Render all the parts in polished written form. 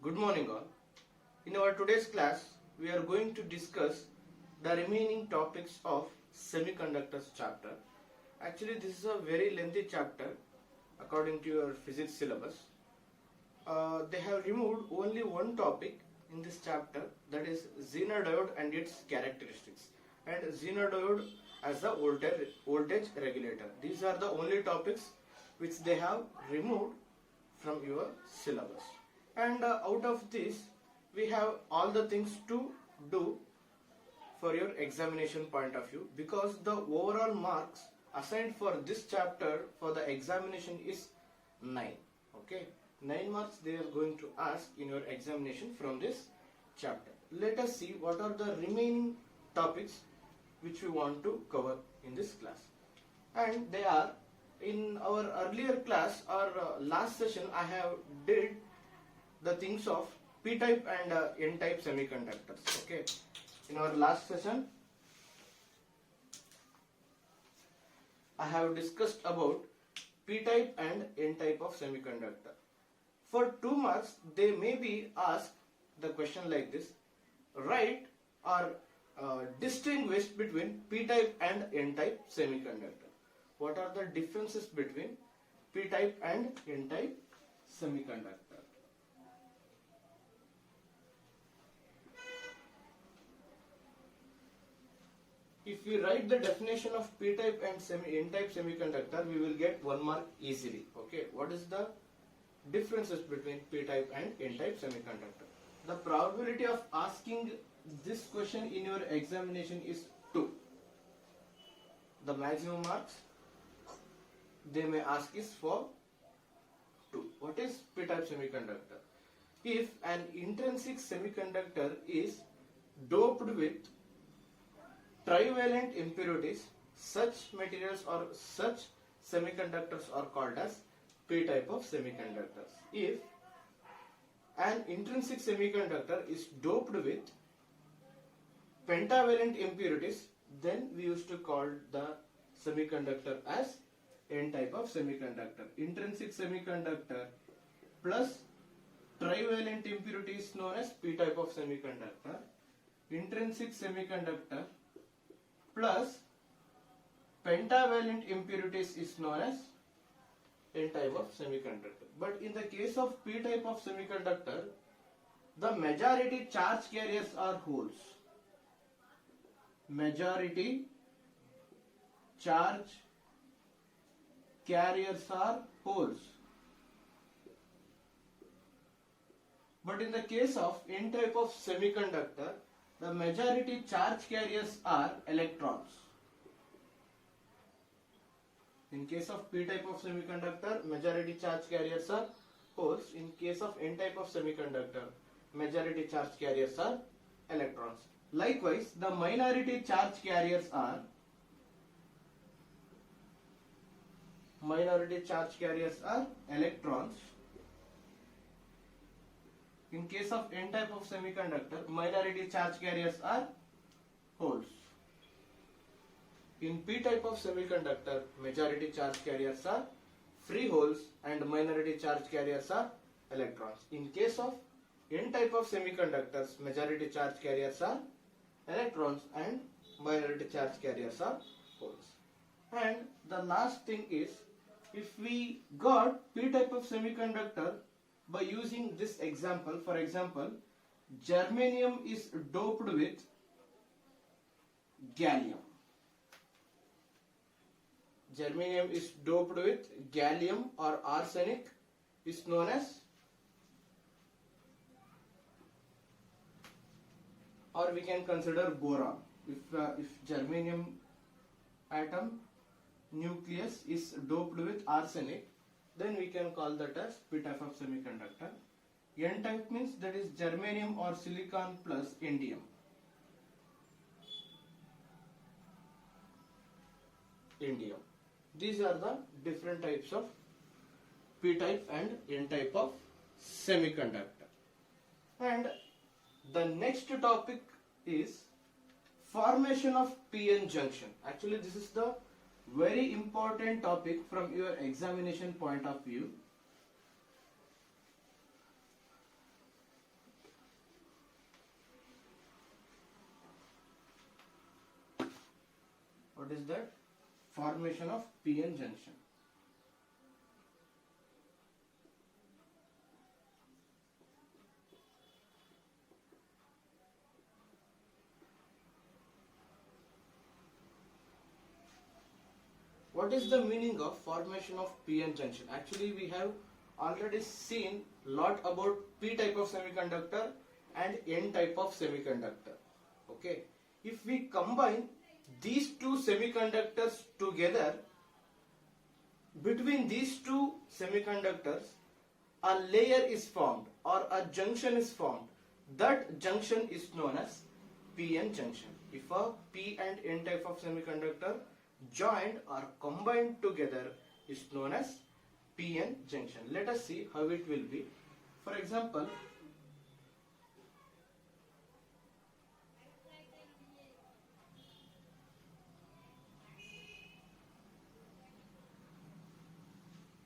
Good morning all. In our today's class, we are going to discuss the remaining topics of semiconductors chapter. Actually, this is a very lengthy chapter according to your physics syllabus. They have removed only one topic in this chapter, that is xenodiode and its characteristics, and xenodiode as the voltage regulator. These are the only topics which they have removed from your syllabus. And out of this, we have all the things to do for your examination point of view, because the overall marks assigned for this chapter for the examination is 9. Okay, 9 marks they are going to ask in your examination from this chapter. Let us see what are the remaining topics which we want to cover in this class. And they are, in our earlier class or last session, I have did the things of p-type and n-type semiconductors. Okay, in our last session I have discussed about p-type and n-type of semiconductor. For 2 marks they may be asked the question like this: write or distinguish between p-type and n-type semiconductor. What are the differences between p-type and n-type semiconductor? If we write the definition of p-type and n-type semiconductor, we will get 1 mark easily. Okay, what is the differences between p-type and n-type semiconductor? The probability of asking this question in your examination is 2. The maximum marks they may ask is for 2. What is p-type semiconductor? If an intrinsic semiconductor is doped with trivalent impurities, such materials or such semiconductors are called as p-type of semiconductors. If an intrinsic semiconductor is doped with pentavalent impurities, then we used to call the semiconductor as n-type of semiconductor. Intrinsic semiconductor plus trivalent impurities is known as p-type of semiconductor. Intrinsic semiconductor plus pentavalent impurities is known as n-type of semiconductor. But in the case of p-type of semiconductor, the majority charge carriers are holes. Majority charge carriers are holes. But in the case of n-type of semiconductor, the majority charge carriers are electrons. In case of p-type of semiconductor, majority charge carriers are holes. In case of n-type of semiconductor, majority charge carriers are electrons. Likewise, the minority charge carriers are electrons. In case of n-type of semiconductor, minority charge carriers are holes. In p-type of semiconductor, majority charge carriers are free holes and minority charge carriers are electrons. In case of n-type of semiconductors, majority charge carriers are electrons and minority charge carriers are holes. And the last thing is, if we got p-type of semiconductor by using this example, for example, germanium is doped with gallium. Germanium is doped with gallium or arsenic is known as, or we can consider boron. If germanium atom nucleus is doped with arsenic, then we can call that as p-type of semiconductor. N-type means that is germanium or silicon plus indium. These are the different types of p-type and n-type of semiconductor. And the next topic is formation of p-n junction. Actually, this is the very important topic from your examination point of view. What is that? Formation of p-n junction. What is the meaning of formation of p-n junction? Actually, we have already seen lot about p type of semiconductor and n type of semiconductor. Okay, if we combine these two semiconductors together, between these two semiconductors a layer is formed or a junction is formed. That junction is known as p-n junction. If a p and n type of semiconductor joined or combined together is known as p-n junction. Let us see how it will be. For example,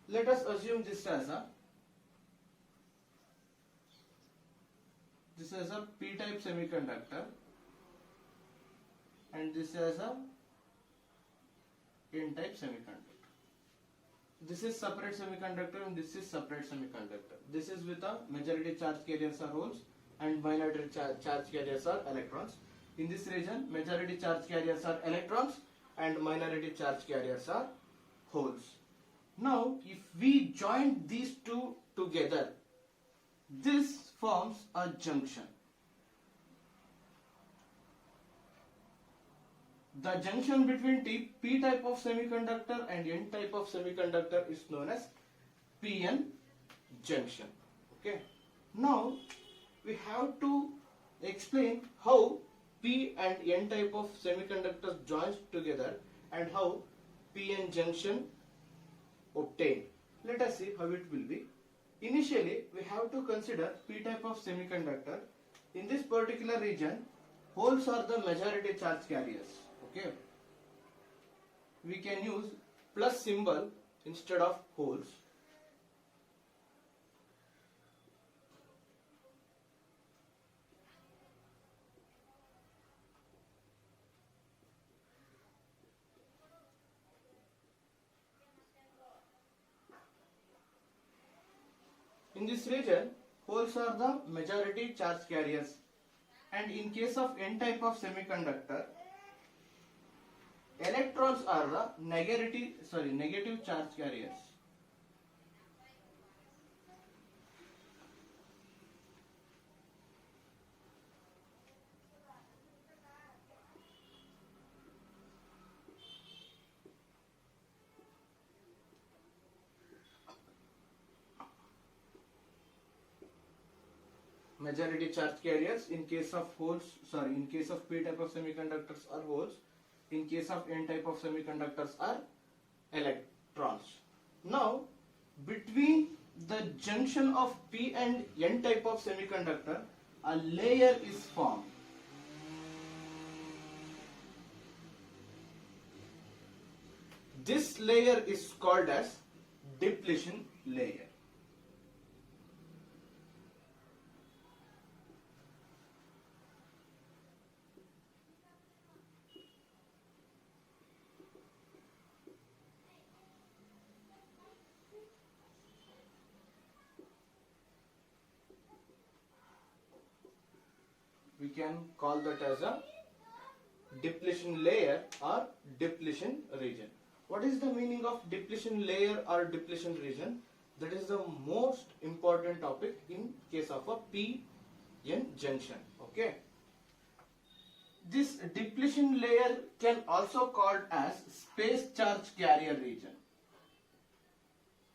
let us assume this as a p-type semiconductor and this is a n-type semiconductor. This is separate semiconductor and this is separate semiconductor. This is with a majority charge carriers are holes and minority charge carriers are electrons. In this region, majority charge carriers are electrons and minority charge carriers are holes. Now, if we join these two together, this forms a junction. The junction between p type of semiconductor and n type of semiconductor is known as p-n junction. Okay. Now we have to explain how p and n type of semiconductors joins together and how p-n junction obtained. Let us see how it will be. Initially, we have to consider p type of semiconductor. In this particular region, holes are the majority charge carriers. Okay, we can use plus symbol instead of holes. In this region, holes are the majority charge carriers, and in case of n type of semiconductor, electrons are the negative charge carriers. Majority charge carriers. In case of in case of p type of semiconductors are holes. In case of n type of semiconductors are electrons. Now, between the junction of p and n type of semiconductor, a layer is formed. This layer is called as depletion layer. We can call that as a depletion layer or depletion region. What is the meaning of depletion layer or depletion region? That is the most important topic in case of a p-n junction. Okay. This depletion layer can also called as space charge carrier region.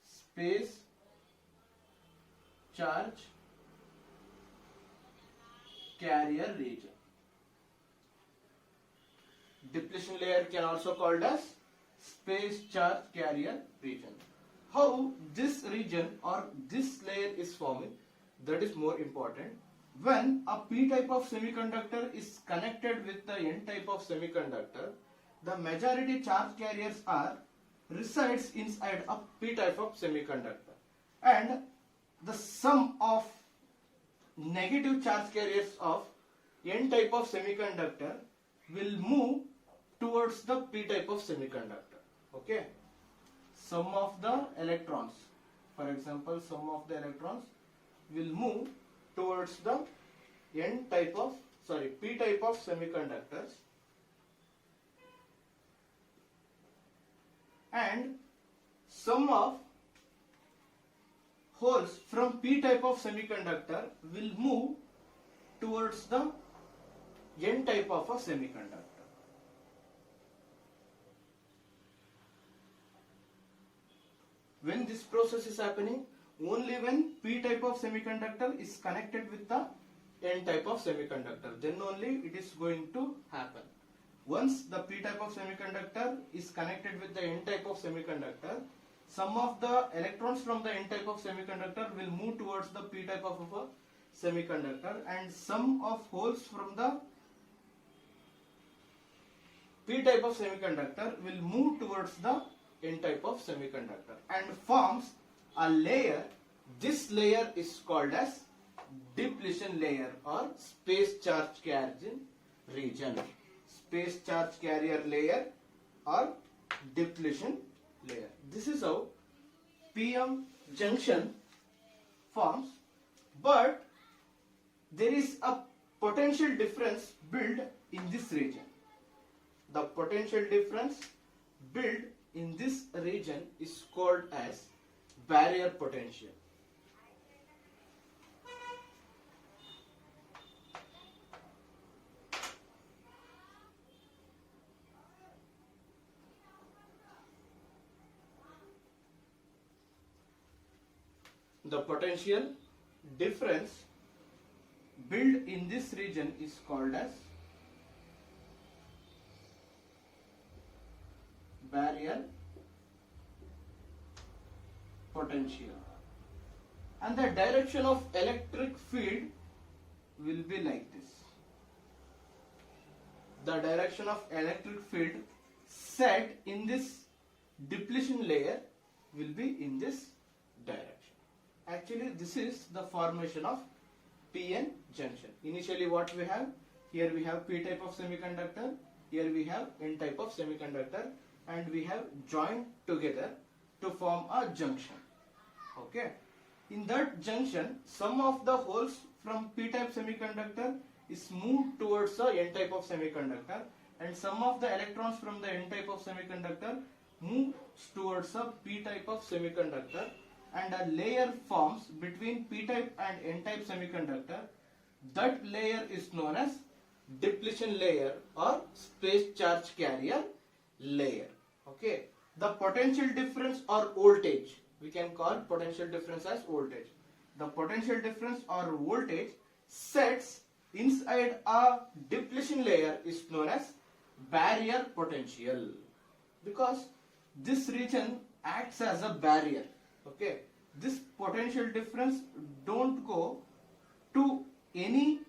Space charge carrier region. Depletion layer can also called as space charge carrier region. How this region or this layer is forming, that is more important. When a p type of semiconductor is connected with the n type of semiconductor, the majority charge carriers resides inside a p type of semiconductor, and the sum of negative charge carriers of n type of semiconductor will move towards the p type of semiconductor. Okay, some of the electrons, for example, some of the electrons will move towards the p type of semiconductors, and some of holes from p type of semiconductor will move towards the n type of a semiconductor. When this process is happening, only when p type of semiconductor is connected with the n type of semiconductor, then only it is going to happen. Once the p type of semiconductor is connected with the n type of semiconductor, some of the electrons from the n type of semiconductor will move towards the p type of a semiconductor, and some of holes from the p type of semiconductor will move towards the n type of semiconductor and forms a layer. This layer is called as depletion layer or space charge carrier region. Space charge carrier layer or depletion layer. This is how p-n junction forms, but there is a potential difference built in this region. The potential difference built in this region is called as barrier potential. The potential difference built in this region is called as barrier potential, and the direction of electric field will be like this. The direction of electric field set in this depletion layer will be in this direction. Actually, this is the formation of p-n junction. Initially what we have, here we have p type of semiconductor, here we have n type of semiconductor, and we have joined together to form a junction. Okay, in that junction, some of the holes from p type semiconductor is moved towards the n type of semiconductor, and some of the electrons from the n type of semiconductor moves towards the p type of semiconductor, and a layer forms between p type and n type semiconductor. That layer is known as depletion layer or space charge carrier layer. Okay, the potential difference or voltage, we can call potential difference as voltage. The potential difference or voltage sets inside a depletion layer is known as barrier potential, because this region acts as a barrier. Okay, this potential difference don't go to any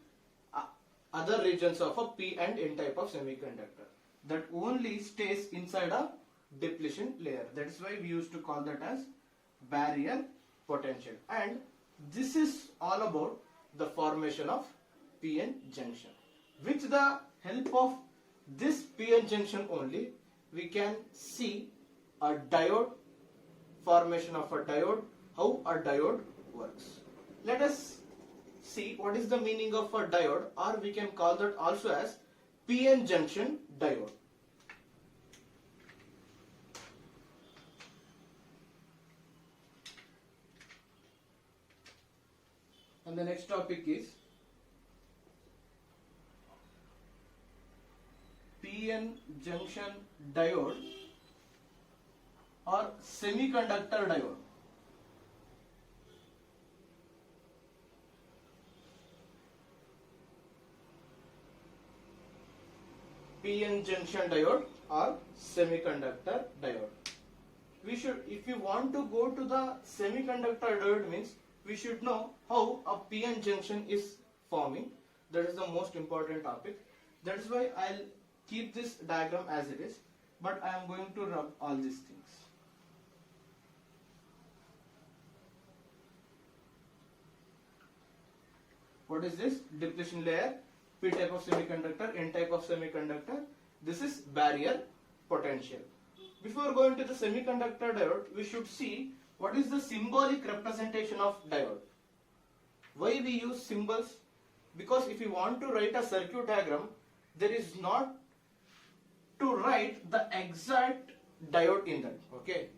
other regions of a p and n type of semiconductor. That only stays inside a depletion layer. That is why we used to call that as barrier potential. And this is all about the formation of p-n junction. With the help of this p-n junction only, we can see a diode, formation of a diode, how a diode works. Let us see what is the meaning of a diode, or we can call that also as p-n junction diode. And the next topic is p-n junction diode or semiconductor diode. p-n junction diode or semiconductor diode. We should, if you want to go to the semiconductor diode, means we should know how a p-n junction is forming. That is the most important topic. That is why I'll keep this diagram as it is, but I am going to rub all these things. What is this? Depletion layer, p type of semiconductor, n type of semiconductor, This is barrier potential. Before going to the semiconductor diode, we should see what is the symbolic representation of diode. Why we use symbols? Because if you want to write a circuit diagram, there is not to write the exact diode in that. Okay,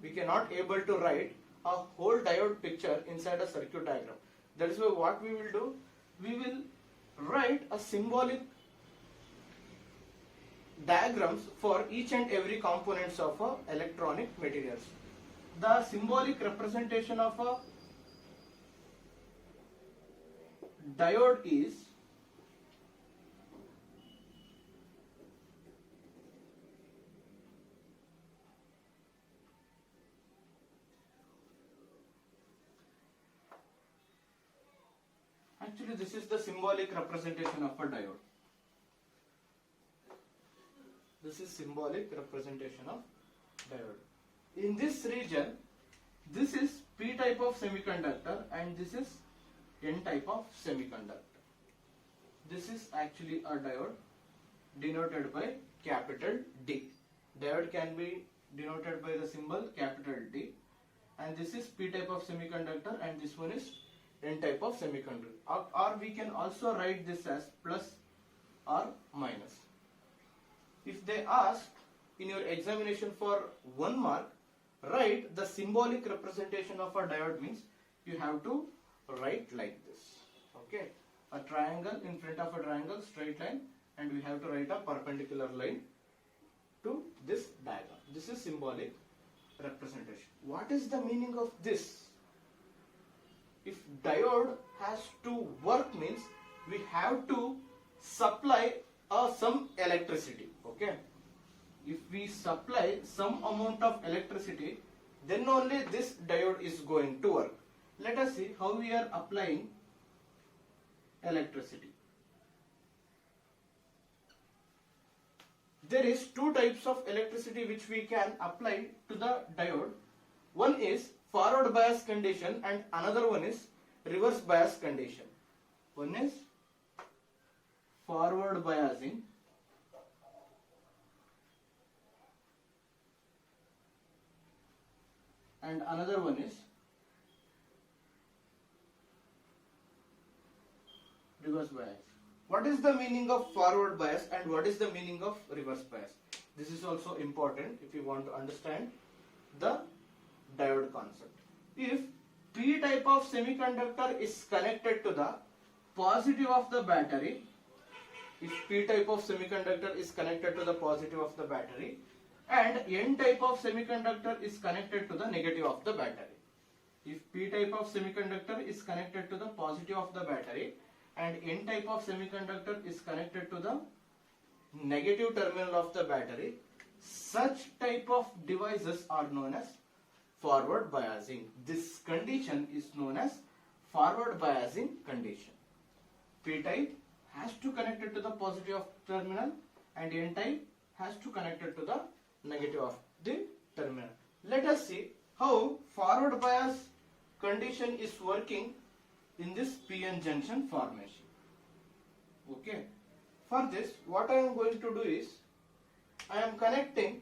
we cannot able to write a whole diode picture inside a circuit diagram. That is why what we will do, we will write a symbolic diagrams for each and every components of a electronic materials. The symbolic representation of a diode is actually this is the symbolic representation of a diode. This is symbolic representation of diode. In this region, this is P type of semiconductor and this is N type of semiconductor. This is actually a diode denoted by capital D. Diode can be denoted by the symbol capital D, and this is P type of semiconductor and this one is N type of semiconductor. Or we can also write this as plus or minus. If they ask in your examination for 1 mark, write the symbolic representation of a diode means you have to write like this. Okay, a triangle in front of a triangle, straight line, and we have to write a perpendicular line to this diagram. This is symbolic representation. What is the meaning of this? If diode has to work means we have to supply some electricity. Okay, if we supply some amount of electricity, then only this diode is going to work. Let us see how we are applying electricity. There is 2 types of electricity which we can apply to the diode. One is forward bias condition and another one is reverse bias condition. One is forward biasing and another one is reverse bias. What is the meaning of forward bias and what is the meaning of reverse bias? This is also important if you want to understand the diode concept. If P type of semiconductor is connected to the positive of the battery, if P type of semiconductor is connected to the positive of the battery and N type of semiconductor is connected to the negative of the battery. If P type of semiconductor is connected to the positive of the battery and N type of semiconductor is connected to the negative terminal of the battery, such type of devices are known as forward biasing. This condition is known as forward biasing condition. P type has to connect it to the positive of terminal and N type has to connect it to the negative of the terminal. Let us see how forward bias condition is working in this PN junction formation. Okay. For this, what I am going to do is, I am connecting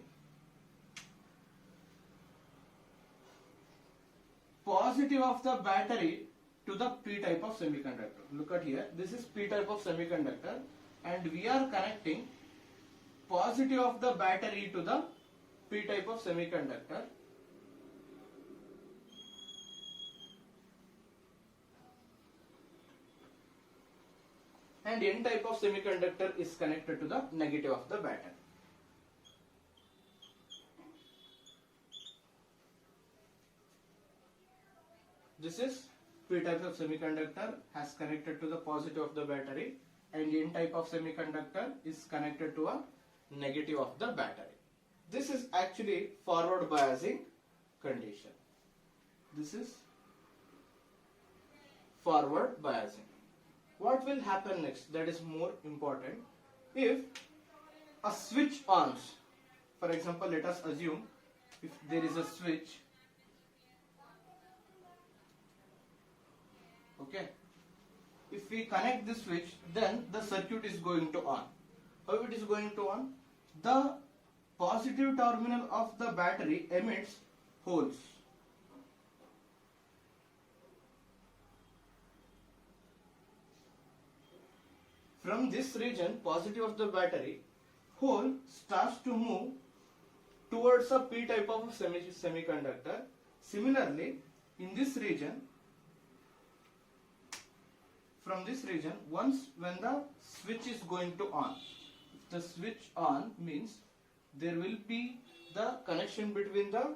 positive of the battery to the P type of semiconductor. Look at here, this is P type of semiconductor and we are connecting positive of the battery to the P type of semiconductor. And N type of semiconductor is connected to the negative of the battery. This is P type of semiconductor has connected to the positive of the battery and N type of semiconductor is connected to a negative of the battery. This is actually forward biasing condition. This is forward biasing. What will happen next? That is more important. If a switch ons, for example, let us assume if there is a switch, okay, if we connect the switch, then the circuit is going to on. How it is going to on? The positive terminal of the battery emits holes. From this region, positive of the battery, hole starts to move towards a p type of semiconductor. Similarly, in this region, from this region, once when the switch is going to on, the switch on means there will be the connection between the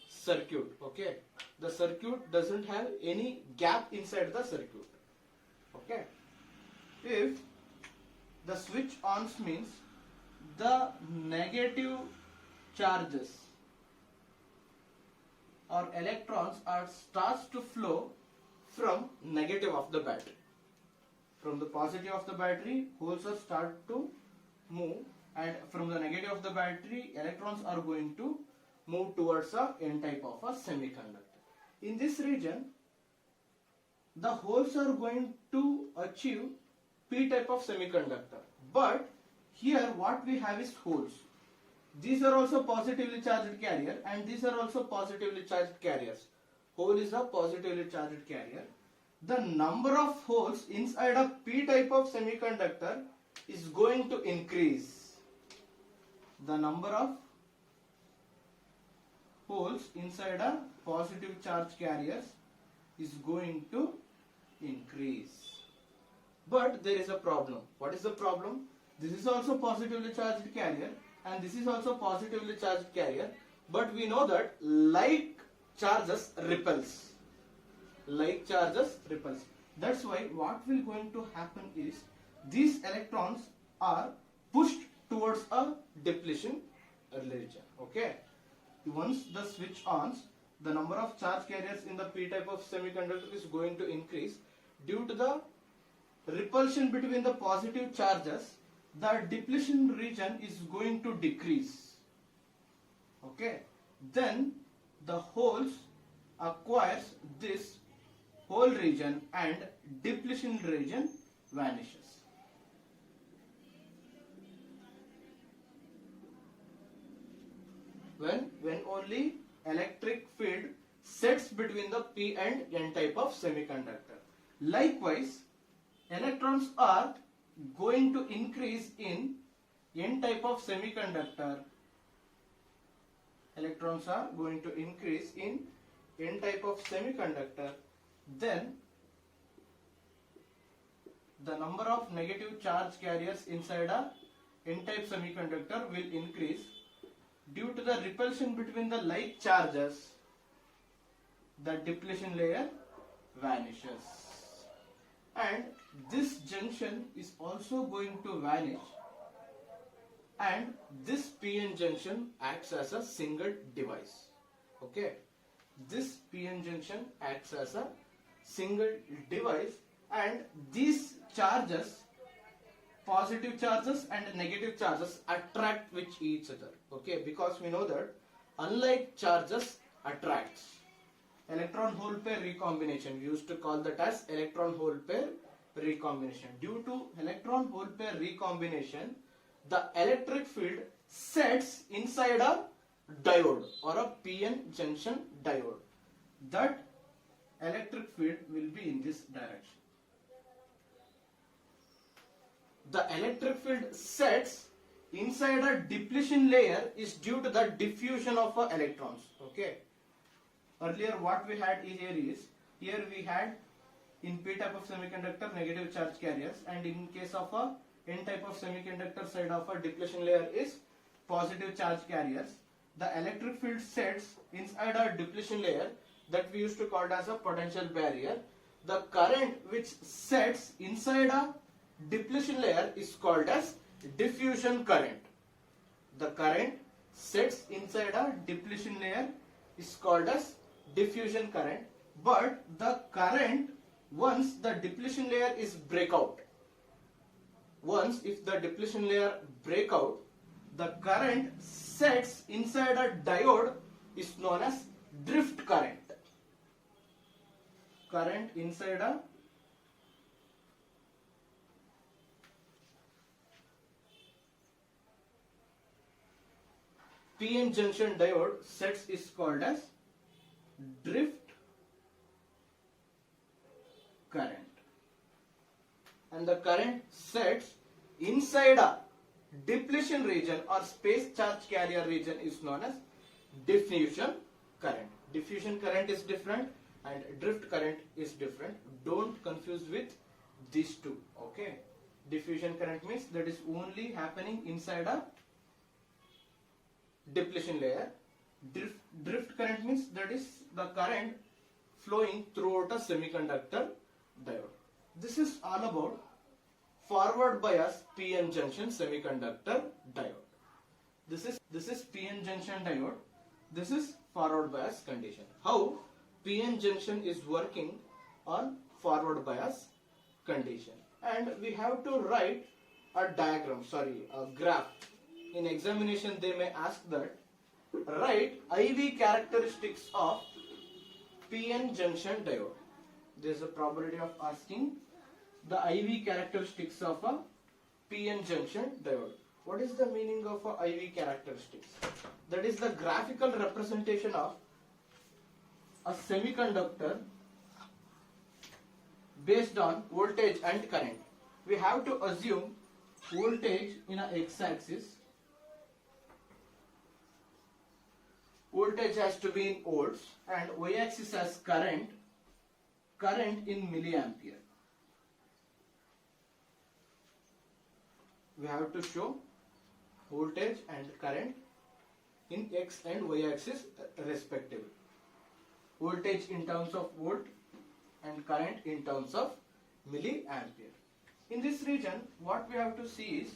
circuit. Okay, the circuit doesn't have any gap inside the circuit. Okay, if the switch on means the negative charges or electrons are starts to flow from negative of the battery. From the positive of the battery, holes are start to move, and from the negative of the battery, electrons are going to move towards a n type of a semiconductor. In this region, the holes are going to achieve p type of semiconductor, but here what we have is holes. These are also positively charged carrier, and these are also positively charged carriers. Hole is a positively charged carrier. The number of holes inside a p type of semiconductor is going to increase. The number of holes inside a positive charge carriers is going to increase. But there is a problem. What is the problem? This is also positively charged carrier, and this is also positively charged carrier, but we know that like charges repels. Like charges repels. That's why what will going to happen is these electrons are pushed towards a depletion region. Okay. Once the switch ons, the number of charge carriers in the p type of semiconductor is going to increase due to the repulsion between the positive charges. The depletion region is going to decrease. Okay, then the holes acquires this hole region and depletion region vanishes. When only electric field sets between the p and n type of semiconductor. Likewise, electrons are going to increase in n type of semiconductor. Electrons are going to increase in n type of semiconductor. Then the number of negative charge carriers inside a n type semiconductor will increase due to the repulsion between the like charges. The depletion layer vanishes, and this junction is also going to vanish, and this PN junction acts as a single device. Okay, this PN junction acts as a single device, and these charges, positive charges and negative charges, attract with each other. Okay, because we know that unlike charges attracts. Electron hole pair recombination, we used to call that as electron hole pair recombination. Due to electron hole pair recombination, the electric field sets inside a diode or a PN junction diode. That electric field will be in this direction. The electric field sets inside a depletion layer is due to the diffusion of electrons. Okay. Earlier what we had here is, here we had in p type of semiconductor negative charge carriers, and in case of a n type of semiconductor side of a depletion layer is positive charge carriers. The electric field sets inside a depletion layer that we used to call as a potential barrier. The current which sets inside a depletion layer is called as diffusion current. The current sets inside a depletion layer is called as diffusion current, but the current, once the depletion layer is breakout, once if the depletion layer break out, the current sets inside a diode is known as drift current. Current inside a PN junction diode sets is called as drift current, and the current sets inside a depletion region or space charge carrier region is known as diffusion current. Diffusion current is different and drift current is different. Don't confuse with these two. Okay, diffusion current means that is only happening inside a depletion layer. Drift current means that is the current flowing throughout a semiconductor diode. This is all about forward bias PN junction semiconductor diode. This is PN junction diode. This is forward bias condition. How PN junction is working on forward bias condition, and we have to write a diagram, a graph. In examination they may ask that write IV characteristics of PN junction diode. There is a probability of asking the IV characteristics of a PN junction diode. What is the meaning of a IV characteristics? That is the graphical representation of a semiconductor based on voltage and current. We have to assume voltage in a x-axis. Voltage has to be in volts, and y-axis has current in milliampere. We have to show voltage and current in x and y axis respectively. Voltage in terms of volt and current in terms of milliampere. In this region, what we have to see is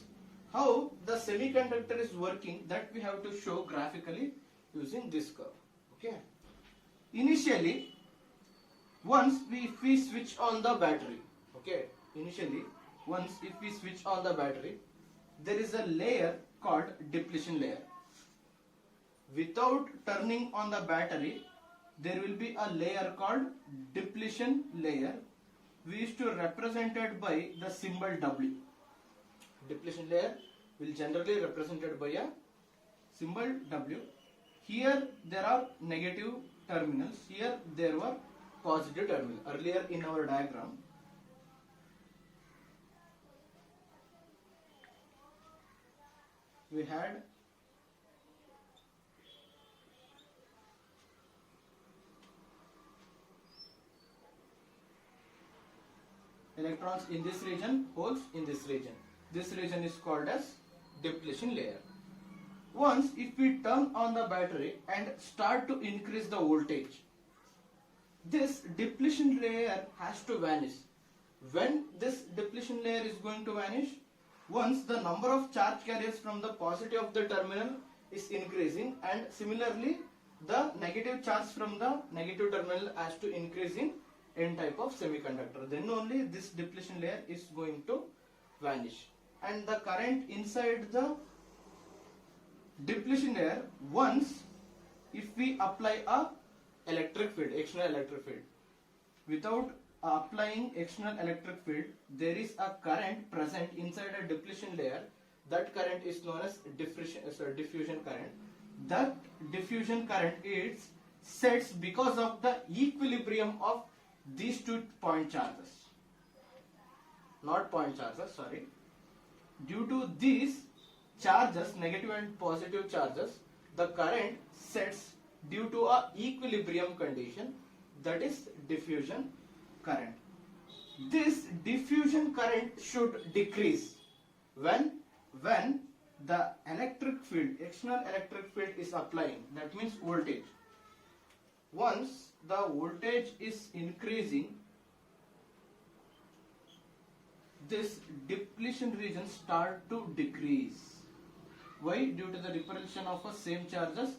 how the semiconductor is working. That we have to show graphically using this curve. Okay. Initially, if we switch on the battery, if we switch on the battery, there is a layer called depletion layer. Without turning on the battery, there will be a layer called depletion layer. We used to represent it by the symbol W. Depletion layer will generally represented by a symbol W. Here there are negative terminals. Here there were positive terminals. Earlier in our diagram, we had electrons in this region, holes in this region. This region is called as depletion layer. Once if we turn on the battery and start to increase the voltage, this depletion layer has to vanish. When this depletion layer is going to vanish? Once the number of charge carriers from the positive of the terminal is increasing, and similarly the negative charge from the negative terminal has to increase in N type of semiconductor, then only this depletion layer is going to vanish. And the current inside the depletion layer, once if we apply a electric field, external electric field, without applying external electric field, there is a current present inside a depletion layer. That current is known as diffusion current. That diffusion current is sets because of the equilibrium of these 2 point charges. Not point charges, sorry. Due to these charges, negative and positive charges, the current sets due to a equilibrium condition, that is diffusion current. This diffusion current should decrease when the electric field, external electric field is applying, that means voltage. Once the voltage is increasing, this depletion region start to decrease. Why? Due to the repulsion of a same charges,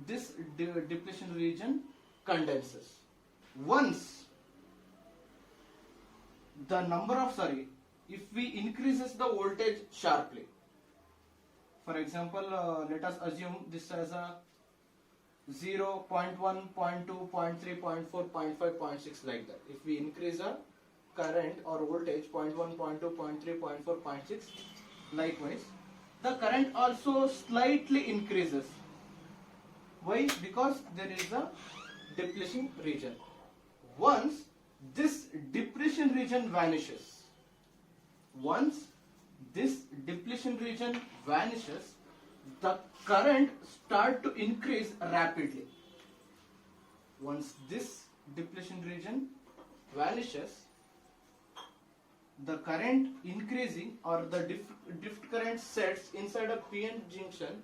this depletion region condenses. Once the if we increases the voltage sharply, for example, let us assume this as a 0, 0.1, 0.2, 0.3, 0.4, 0.5, 0.6 like that. If we increase a current or voltage 0.1, 0.2, 0.3, 0.4, 0.6, likewise the current also slightly increases. Why? Because there is a depletion region. Once this depletion region vanishes, once this depletion region vanishes, the current start to increase rapidly. Once this depletion region vanishes, the current increasing or the drift current sets inside a PN junction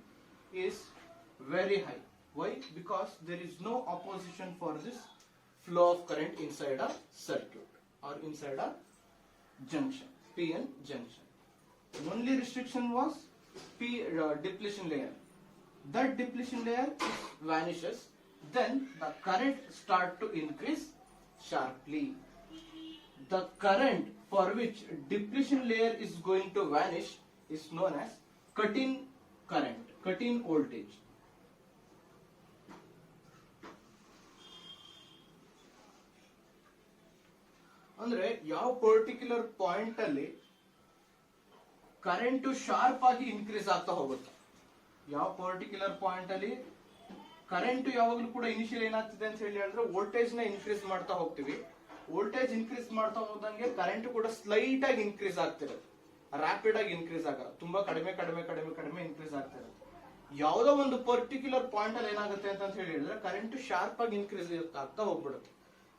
is very high. Why? Because there is no opposition for this flow of current inside a circuit or inside a junction, PN junction. Only restriction was depletion layer. That depletion layer vanishes, then the current start to increase sharply. The current for which depletion layer is going to vanish is known as cut-in current, cut-in voltage. ಅಂದ್ರೆ ಯಾವ particular point ಅಲ್ಲಿ current sharp ಆಗಿ increase ಆಗ್ತಾ ಹೋಗುತ್ತೆ. ಯಾವ particular point ಅಲ್ಲಿ current ಯಾವಾಗಲೂ ಕೂಡ ಇನಿಷಿಯಲ್ ಏನಾಗ್ತಿದೆ ಅಂತ ಹೇಳಿದ್ರೆ ವೋಲ್ಟೇಜ್ ನ ಇನ್ಕ್ರೀಸ್ ಮಾಡ್ತಾ ಹೋಗ್ತೀವಿ. ವೋಲ್ಟೇಜ್ ಇನ್ಕ್ರೀಸ್ ಮಾಡ್ತಾ ಹೋದಂಗೆ ಕರೆಂಟ್ ಕೂಡ ಸ್ಲೈಟ್ ಆಗಿ ಇನ್ಕ್ರೀಸ್ ಆಗ್ತಿರುತ್ತೆ, ರ್ಯಾಪಿಡ್ ಆಗಿ ಇನ್ಕ್ರೀಸ್ ಆಗಲ್ಲ, ತುಂಬಾ ಕಡಿಮೆ ಕಡಿಮೆ ಕಡಿಮೆ ಕಡಿಮೆ ಇನ್ಕ್ರೀಸ್ ಆಗ್ತಿರುತ್ತೆ. ಯಾವುದೋ ಒಂದು ಪರ್ಟಿಕ್ಯುಲರ್ ಪಾಯಿಂಟ್ ಅಲ್ಲಿ ಏನಾಗುತ್ತೆ ಅಂತ ಹೇಳಿದ್ರೆ ಕರೆಂಟ್ ಶಾರ್ಪ್ ಆಗಿ ಇನ್ಕ್ರೀಸ್ ಆಗ್ತಾ ಹೋಗ್ಬಿಡುತ್ತೆ.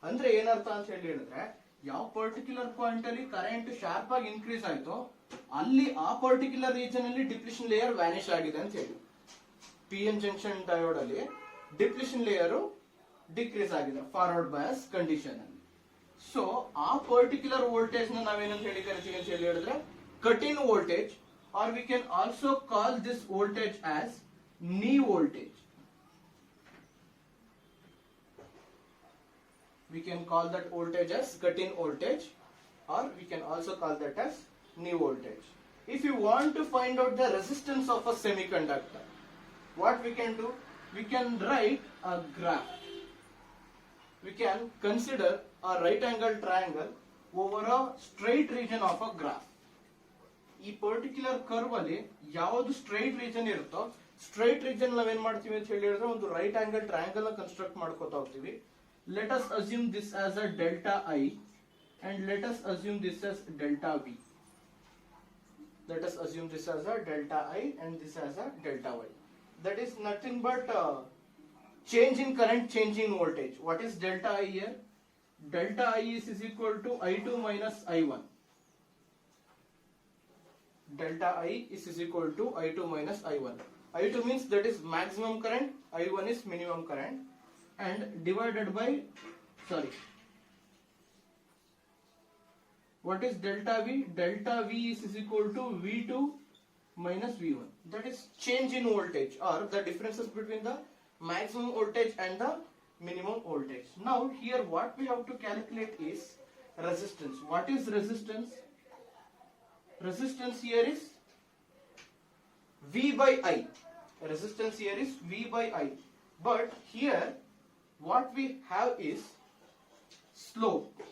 ಅಂದ್ರೆ ಏನರ್ಥ ಅಂತ ಹೇಳಿದ್ರೆ ಯಾವ ಪರ್ಟಿಕ್ಯುಲರ್ ಪಾಯಿಂಟ್ ಅಲ್ಲಿ ಕರೆಂಟ್ ಶಾರ್ಪ್ ಆಗಿ ಇನ್ಕ್ರೀಸ್ ಆಯ್ತೋ ಅಲ್ಲಿ ಆ ಪರ್ಟಿಕ್ಯುಲರ್ ರೀಜನ್ ಅಲ್ಲಿ ಡಿಪ್ಲಿಷನ್ ಲೇಯರ್ ವ್ಯಾನಿಶ್ ಆಗಿದೆ ಅಂತ ಹೇಳಿ. PN ಜಂಕ್ಷನ್ ಡಯೋಡ್ ಅಲ್ಲಿ ಡಿಪ್ಲಿಷನ್ ಲೇಯರ್ ಡಿಕ್ರೀಸ್ ಆಗಿದೆ ಫಾರ್ವರ್ಡ್ ಬಯಾಸ್ ಕಂಡೀಷನ್ ಅಲ್ಲಿ. ಸೊ ಆ ಪರ್ಟಿಕ್ಯುಲರ್ ವೋಲ್ಟೇಜ್ ನ ನಾವೇನಂತ ಹೇಳಿ ಕರಿತೀವಿ ಅಂತ ಹೇಳಿದ್ರೆ cut in voltage, or we can also call this voltage as knee voltage. We can call that voltage as cut-in voltage, or we can also call that as knee voltage. If you want to find out the resistance of a semiconductor, what we can do? We can write a graph. We can consider a right angle triangle over a straight region of a graph. ಈ particular curve ಅಲ್ಲಿ ಯಾವುದು straight region ಇರುತ್ತೋ straight region ನಾವೇನ್ ಮಾಡ್ತೀವಿ ಅಂತ ಹೇಳಿದ್ರೆ ಒಂದು right angle triangle ನ ಕನ್ಸ್ಟ್ರಕ್ಟ್ ಮಾಡ್ಕೋತಾ ಹೋಗ್ತೀವಿ. Let us assume this as a delta I and let us assume this as delta V. Let us assume this as a delta I and this as a delta Y. That is nothing but change in current, change in voltage. What is delta I here? Delta I is equal to I2 minus I1. Delta I is equal to I2 minus I1. I2 means that is maximum current, I1 is minimum current, and divided by, what is delta V? Delta V is equal to V2 minus V1. That is change in voltage or the differences between the maximum voltage and the minimum voltage. Now here what we have to calculate is resistance. What is resistance? Resistance here is V by I. Resistance here is V by I. But here what we have is slope.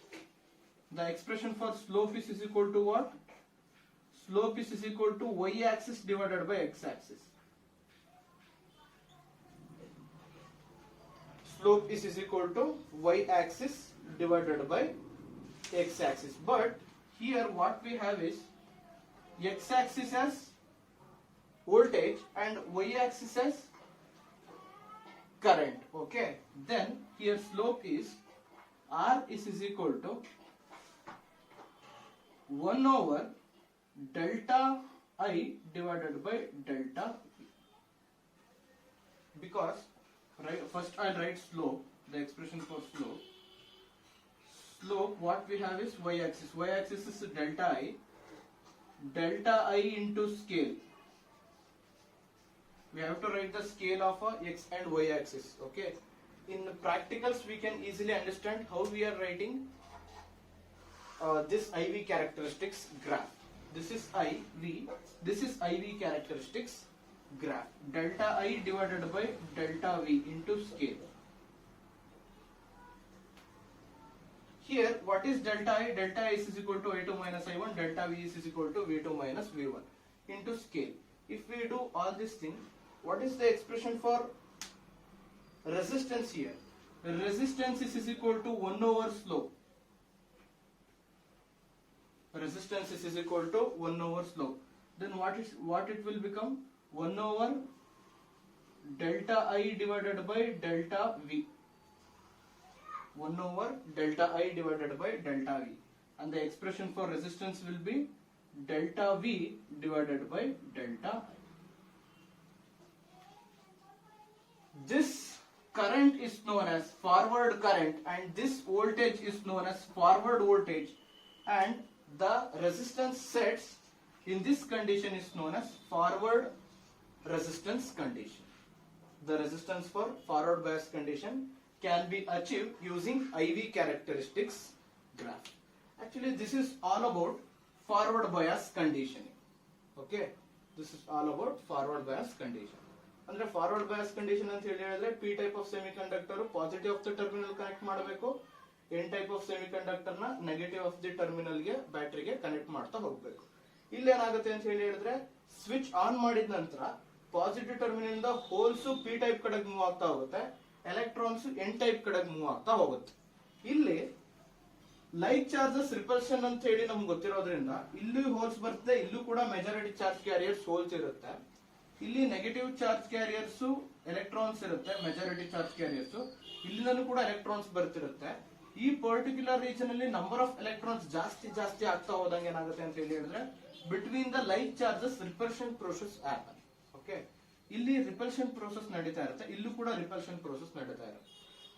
The expression for slope is equal to what? Slope is equal to y-axis divided by x-axis. Slope is equal to y-axis divided by x-axis. But here what we have is x-axis as voltage and y-axis as current. Okay, then here slope is R is equal to 1 over delta I divided by delta V. Because first I'll write slope, the expression for slope. Slope what we have is y-axis. Y-axis is delta I into scale. We have to write the scale of a x and y axis. Okay, in practicals we can easily understand how we are writing this IV characteristics graph. This is IV, this is IV characteristics graph. Delta I divided by delta V into scale. Here what is delta I? Delta I is equal to I2 minus I1, delta V is equal to V2 minus V1 into scale. if we do all this thing, what is the expression for resistance here? Resistance is equal to 1 over slope. Resistance is equal to 1 over slope. Then what it will become? 1 over delta I divided by delta V. 1 over delta I divided by delta V. And the expression for resistance will be delta V divided by delta I. This current is known as forward current and this voltage is known as forward voltage, and the resistance sets in this condition is known as forward resistance condition. The resistance for forward bias condition can be achieved using IV characteristics graph. Actually, this is all about forward bias conditioning. Okay, this is all about forward bias condition. ಅಂದ್ರೆ forward bias condition ಅಂತ ಹೇಳಿದ್ರೆ P type of semiconductor positive of the terminal connect ಮಾಡಬೇಕು, N type of semiconductor ನ negative of the terminal ಗೆ ಬ್ಯಾಟರಿಗೆ connect ಮಾಡ್ತಾ ಹೋಗ್ಬೇಕು. ಇಲ್ಲಿ ಏನಾಗುತ್ತೆ ಅಂತ ಹೇಳಿದ್ರೆ ಸ್ವಿಚ್ ಆನ್ ಮಾಡಿದ ನಂತರ ಪಾಸಿಟಿವ್ ಟರ್ಮಿನಲ್ ಇಂದ ಹೋಲ್ಸ್ ಪಿ ಟೈಪ್ ಕಡೆಗೆ ಮೂವ್ ಆಗ್ತಾ ಹೋಗುತ್ತೆ, ಎಲೆಕ್ಟ್ರಾನ್ಸ್ ಎನ್ ಟೈಪ್ ಕಡೆಗೆ ಮೂವ್ ಆಗ್ತಾ ಹೋಗುತ್ತೆ. ಇಲ್ಲಿ ಲೈಕ್ ಚಾರ್ಜಸ್ ರಿಪಲ್ಷನ್ ಅಂತ ಹೇಳಿ ನಮ್ಗೆ ಗೊತ್ತಿರೋದ್ರಿಂದ ಇಲ್ಲೂ ಹೋಲ್ಸ್ ಬರುತ್ತೆ, ಇಲ್ಲೂ ಕೂಡ ಮೆಜಾರಿಟಿ ಚಾರ್ಜ್ ಕ್ಯಾರಿಯರ್ಸ್ ಹೋಲ್ಸ್ ಇರುತ್ತೆ. ಇಲ್ಲಿ ನೆಗೆಟಿವ್ ಚಾರ್ಜ್ ಕ್ಯಾರಿಯರ್ಸ್ ಎಲೆಕ್ಟ್ರಾನ್ಸ್ ಇರುತ್ತೆ, ಮೆಜಾರಿಟಿ ಚಾರ್ಜ್ ಕ್ಯಾರಿಯರ್ಸ್ ಇಲ್ಲಿಂದನೂ ಕೂಡ ಎಲೆಕ್ಟ್ರಾನ್ಸ್ ಬರ್ತಿರುತ್ತೆ. ಈ ಪರ್ಟಿಕ್ಯುಲರ್ ರೀಜನ್ ಅಲ್ಲಿ ನಂಬರ್ ಆಫ್ ಎಲೆಕ್ಟ್ರಾನ್ಸ್ ಜಾಸ್ತಿ ಆಗ್ತಾ ಹೋದಂಗೆ ಏನಾಗುತ್ತೆ ಅಂತ ಹೇಳಿದ್ರೆ between the like charges repulsion process open. Okay, ಇಲ್ಲಿ ರಿಪಲ್ಷನ್ ಪ್ರೋಸೆಸ್ ನಡೀತಾ ಇರುತ್ತೆ, ಇಲ್ಲೂ ಕೂಡ ರಿಪಲ್ಷನ್ ಪ್ರೋಸೆಸ್ ನಡೀತಾ ಇರುತ್ತೆ.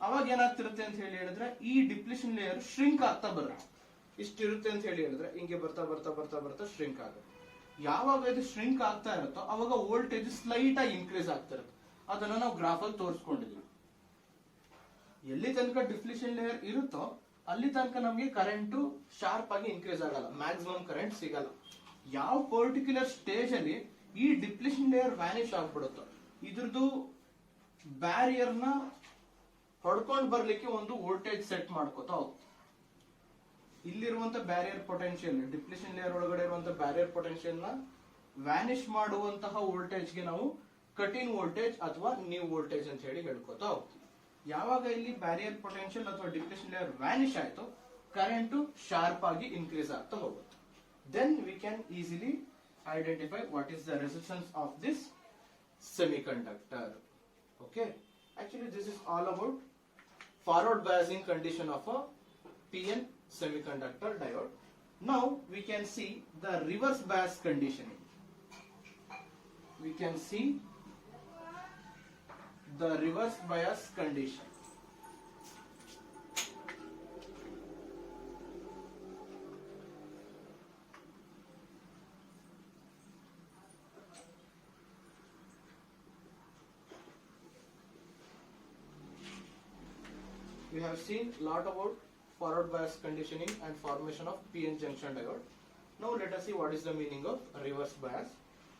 ಅವಾಗ ಏನಾಗ್ತಿರುತ್ತೆ ಅಂತ ಹೇಳಿದ್ರೆ ಈ ಡಿಪ್ಲಿಷನ್ ಲೇಯರ್ ಶ್ರಿಂಕ್ ಆಗ್ತಾ ಬರುತ್ತೆ. ಇಷ್ಟಿರುತ್ತೆ ಅಂತ ಹೇಳಿದ್ರೆ ಹಿಂಗೆ ಬರ್ತಾ ಬರ್ತಾ ಬರ್ತಾ ಬರ್ತಾ ಶ್ರಿಂಕ್ ಆಗುತ್ತೆ. ಯಾವಾಗ ಇದು ಶ್ರಿಂಕ್ ಆಗ್ತಾ ಇರುತ್ತೋ ಅವಾಗ ವೋಲ್ಟೇಜ್ ಸ್ಲೈಟ್ ಆಗಿ ಇನ್ಕ್ರೀಸ್ ಆಗ್ತಾ ಇರುತ್ತೆ. ಅದನ್ನ ನಾವು ಗ್ರಾಫ್ ಅಲ್ಲಿ ತೋರಿಸ್ಕೊಂಡಿದೀವಿ. ಎಲ್ಲಿ ತನಕ ಡಿಪ್ಲಿಷನ್ ಲೇಯರ್ ಇರುತ್ತೋ ಅಲ್ಲಿ ತನಕ ನಮಗೆ ಕರೆಂಟ್ ಶಾರ್ಪ್ ಆಗಿ ಇನ್ಕ್ರೀಸ್ ಆಗಲ್ಲ, ಮ್ಯಾಕ್ಸಿಮಮ್ ಕರೆಂಟ್ ಸಿಗಲ್ಲ. ಯಾವ ಪರ್ಟಿಕ್ಯುಲರ್ ಸ್ಟೇಜ್ ಅಲ್ಲಿ ಈ ಡಿಪ್ಲಿಷನ್ ಲೇಯರ್ ವ್ಯಾನಿಶ್ ಆಗ್ಬಿಡುತ್ತೋ ಇದ್ರದ್ದು ಬ್ಯಾರಿಯರ್ ನ ಹೊಡ್ಕೊಂಡ್ ಬರ್ಲಿಕ್ಕೆ ಒಂದು ವೋಲ್ಟೇಜ್ ಸೆಟ್ ಮಾಡ್ಕೋತಾ ಹೋಗ್ತದೆ. ಇಲ್ಲಿರುವಂತ ಬ್ಯಾರಿಯರ್ ಪೊಟೆನ್ಶಿಯಲ್, ಡಿಪ್ಲಿಷನ್ ಲೇಯರ್ ಒಳಗಡೆ ಇರುವಂತ ಬ್ಯಾರಿಯರ್ ಪೊಟೆನ್ಶಿಯಲ್ ನ ವ್ಯಾನಿಶ್ ಮಾಡುವಂತಹ ವೋಲ್ಟೇಜ್ ಗೆ ನಾವು ಕಟ್ ಇನ್ ವೋಲ್ಟೇಜ್ ಅಥವಾ ನ್ಯೂ ವೋಲ್ಟೇಜ್ ಅಂತ ಹೇಳಿ ಹೇಳ್ಕೊತಾ ಹೋಗ್ತೀವಿ. ಯಾವಾಗ ಇಲ್ಲಿ ಬ್ಯಾರಿಯರ್ ಪೊಟೆನ್ಶಿಯಲ್ ಅಥವಾ ಡಿಪ್ಲಿಷನ್ ಲೇಯರ್ ವ್ಯಾನಿಶ್ ಆಯ್ತು ಕರೆಂಟ್ ಶಾರ್ಪ್ ಆಗಿ ಇನ್ಕ್ರೀಸ್ ಆಗ್ತಾ ಹೋಗುತ್ತೆ. Then we can easily identify what is the resistance of this semiconductor. Okay, actually this is all about forward biasing condition of a PN semiconductor diode. Now we can see the reverse bias conditioning. We can see the reverse bias condition. We have seen a lot about forward bias conditioning and formation of PN junction diode. Now let us see what is the meaning of reverse bias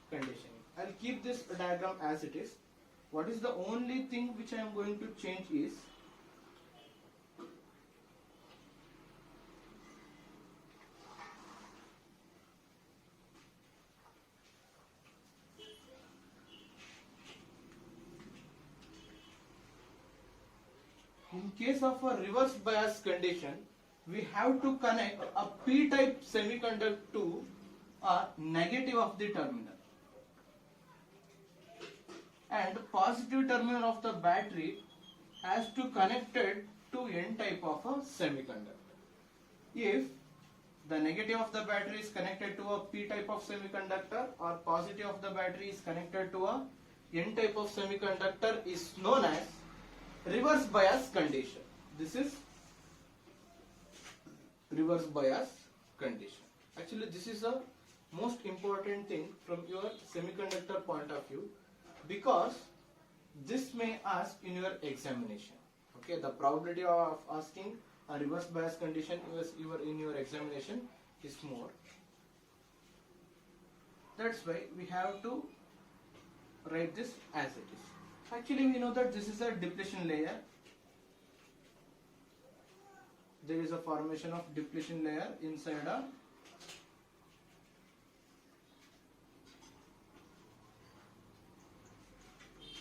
conditioning. I'll keep this diagram as it is. What is the only thing which I am going to change is in case of a reverse bias condition, we have to connect a p-type semiconductor to a negative of the terminal, and positive terminal of the battery has to connected to n-type of a semiconductor. If the negative of the battery is connected to a p-type of semiconductor or positive of the battery is connected to a n-type of semiconductor is known as reverse bias condition. This is reverse bias condition. Actually this is a most important thing from your semiconductor point of view, because this may ask in your examination. Okay, the probability of asking a reverse bias condition in your examination is more. That's why we have to write this as it is. Actually we know that this is a depletion layer. There is a formation of depletion layer inside a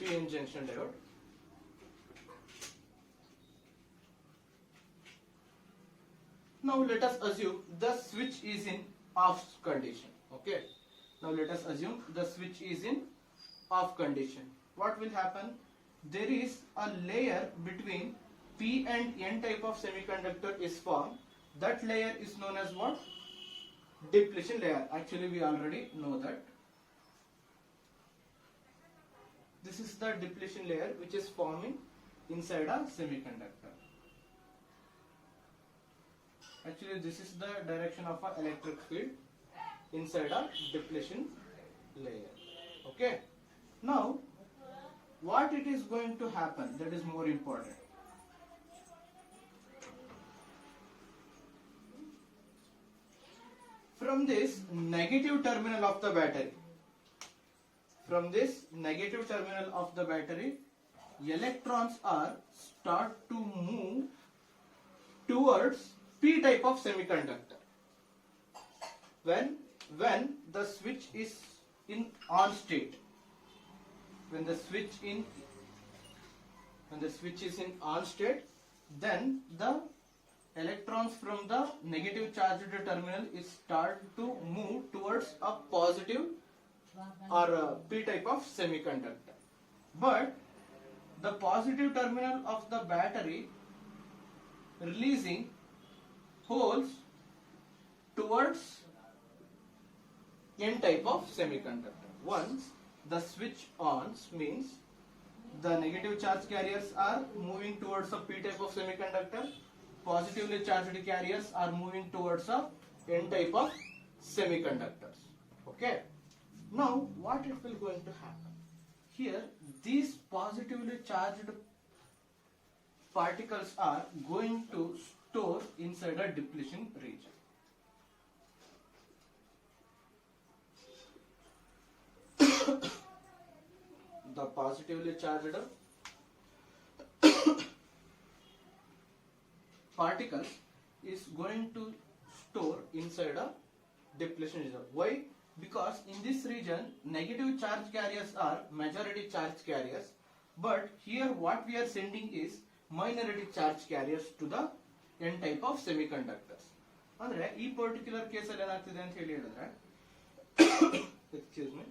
PN junction diode. Now let us assume the switch is in off condition. Okay. Now let us assume the switch is in off condition. What will happen? There is a layer between P and N type of semiconductor is formed. That layer is known as what? Depletion layer. Actually, we already know that. This is the depletion layer which is forming inside a semiconductor. Actually, this is the direction of an electric field inside a depletion layer. Okay. Now, what it is going to happen, that is more important. From this negative terminal of the battery, electrons are start to move towards P type of semiconductor. When the switch is in on state, when the switch is in on state, then the electrons from the negative charged terminal is start to move towards a positive or a P type of semiconductor. But the positive terminal of the battery releasing holes towards N type of semiconductor. Once the switch ons means the negative charge carriers are moving towards a P type of semiconductor, positively charged carriers are moving towards a N type of semiconductors. Okay. Now what it will going to happen? Here these positively charged particles are going to store inside a depletion region. The positively charged particles is going to store inside a depletion region. Why? Because in this region negative charge carriers are majority charge carriers, but here what we are sending is minority charge carriers to the N type of semiconductors. ಅಂದ್ರೆ ಈ particular case ಅಲ್ಲಿ ಏನಾಗ್ತಿದೆ ಅಂತ ಹೇಳಿದ್ರೆ excuse me,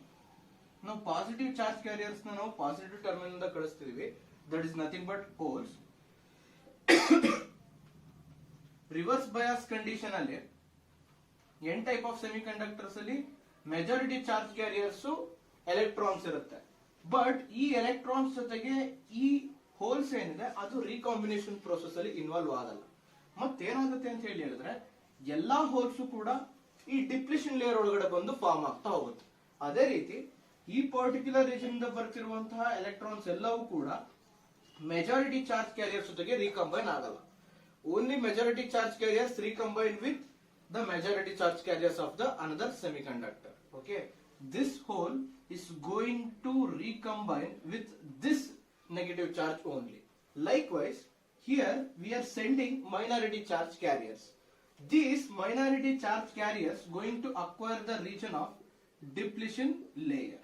ನಾವು positive charge carriers ನಾವು positive terminal ಇಂದ ಕಳಿಸ್ತಿದೀವಿ, that is nothing but holes. Reverse bias condition ಅಲ್ಲಿ ಎನ್ ಟೈಪ್ ಆಫ್ ಸೆಮಿಕಂಡಕ್ಟರ್ಸ್ ಅಲ್ಲಿ ಮೆಜಾರಿಟಿ ಚಾರ್ಜ್ ಕ್ಯಾರಿಯರ್ಸ್ ಎಲೆಕ್ಟ್ರಾನ್ಸ್ ಇರುತ್ತೆ, ಬಟ್ ಈ ಎಲೆಕ್ಟ್ರಾನ್ಸ್ ಜೊತೆಗೆ ಈ ಹೋಲ್ಸ್ ಏನಿದೆ ಅದು ರೀಕಾಂಬಿನೇಷನ್ ಪ್ರೋಸೆಸ್ ಅಲ್ಲಿ ಇನ್ವಾಲ್ವ್ ಆಗಲ್ಲ. ಮತ್ತೇನಾಗುತ್ತೆ ಅಂತ ಹೇಳಿದ್ರೆ ಎಲ್ಲಾ ಹೋಲ್ಸ್ ಕೂಡ ಈ ಡಿಪ್ಲಿಷನ್ ಲೇಯರ್ ಒಳಗಡೆ ಬಂದು ಫಾರ್ಮ್ ಆಗ್ತಾ ಹೋಗುತ್ತೆ. ಅದೇ ರೀತಿ ಈ ಪರ್ಟಿಕ್ಯುಲರ್ ರೀಜನ್ ಇಂದ ಬರ್ತಿರುವಂತಹ ಎಲೆಕ್ಟ್ರಾನ್ಸ್ ಎಲ್ಲವೂ ಕೂಡ ಮೆಜಾರಿಟಿ ಚಾರ್ಜ್ ಕ್ಯಾರಿಯರ್ಸ್ ಜೊತೆಗೆ ರೀಕಂಬೈನ್ ಆಗಲ್ಲ. Only majority charge carriers recombine with the majority charge carriers of the another semiconductor. Okay, this hole is going to recombine with this negative charge only. Likewise, here we are sending minority charge carriers. These minority charge carriers going to acquire the region of depletion layer.